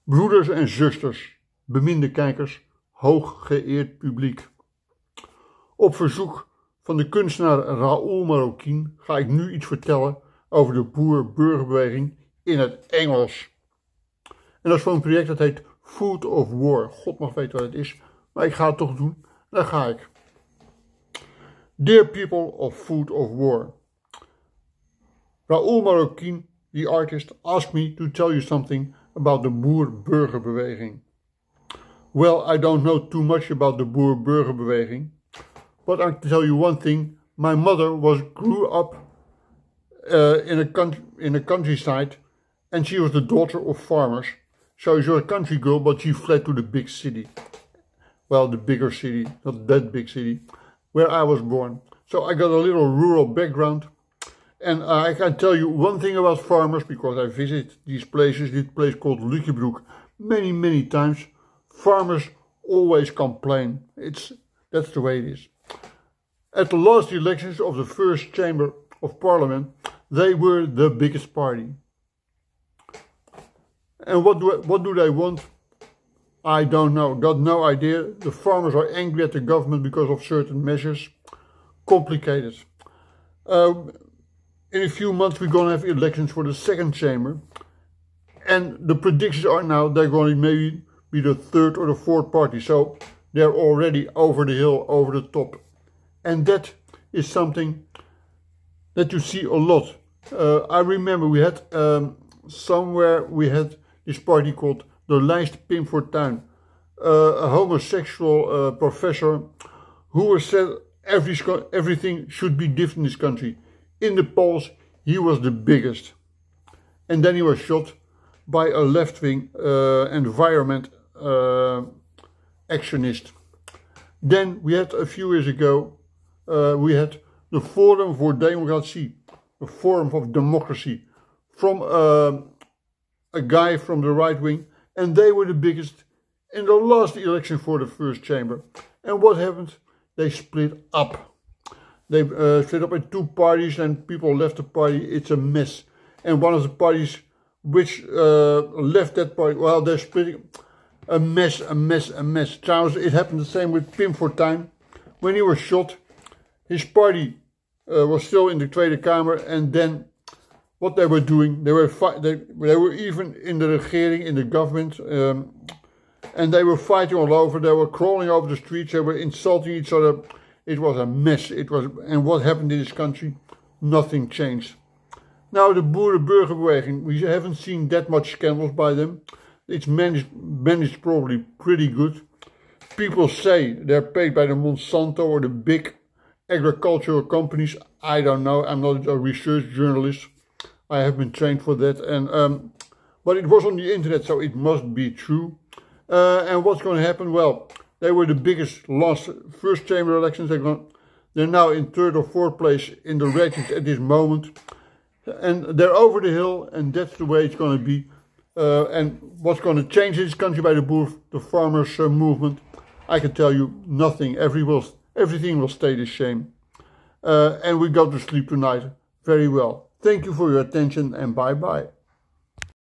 Broeders en zusters, beminde kijkers, hooggeëerd publiek. Op verzoek van de kunstenaar Raoul Marroquin ga ik nu iets vertellen over de boer-burgerbeweging in het Engels. En dat is voor een project dat heet Food of War. God mag weten wat het is, maar ik ga het toch doen. Daar ga ik. Dear people of Food of War. Raoul Marroquin, the artist, asked me to tell you something about the boer-burgerbeweging. Well, I don't know too much about the boer-burgerbeweging, but I can tell you one thing. My mother grew up in a countryside, and she was the daughter of farmers. So she was a country girl, but she fled to the big city. Well, the bigger city, not that big city, where I was born. So I got a little rural background. And I can tell you one thing about farmers, because I visit these places, this place called Lutjebroek, many times. Farmers always complain. That's the way it is. At the last elections of the first chamber of parliament, they were the biggest party. And what do they want? I don't know. Got no idea. The farmers are angry at the government because of certain measures. Complicated. In a few months we're going to have elections for the second chamber. And the predictions are now they're going to maybe be the third or the fourth party. So they're already over the hill, over the top. And that is something that you see a lot. I remember we had we had this party called the Lijst Pim Fortuyn. A homosexual professor who said everything should be different in this country. In the polls, he was the biggest. And then he was shot by a left-wing environment actionist. Then we had a few years ago, we had the Forum voor Democratie, the Forum of Democracy, from a guy from the right wing, and they were the biggest in the last election for the first chamber. And what happened? They split up. They split up in two parties and people left the party. It's a mess. And one of the parties which left that party, well, they're splitting. A mess. Trouwens, it happened the same with Pim Fortuyn. When he was shot, his party was still in the Tweede Kamer, and then what they were doing, they were even in the regering, in the government, and they were fighting all over. They were crawling over the streets. They were insulting each other. It was a mess. And what happened in this country? Nothing changed. Now the boerenburgerbeweging, we haven't seen that much scandals by them. It's managed probably pretty good. People say they're paid by the Monsanto or the big agricultural companies. I don't know. I'm not a research journalist. I have been trained for that, and but it was on the internet, so it must be true. And what's going to happen? Well, they were the biggest first chamber elections. They're now in third or fourth place in the ratings at this moment, and they're over the hill, and that's the way it's going to be. And what's going to change in this country by the farmers' movement? I can tell you nothing. Everything will stay the same. And we go to sleep tonight very well. Thank you for your attention, and bye-bye.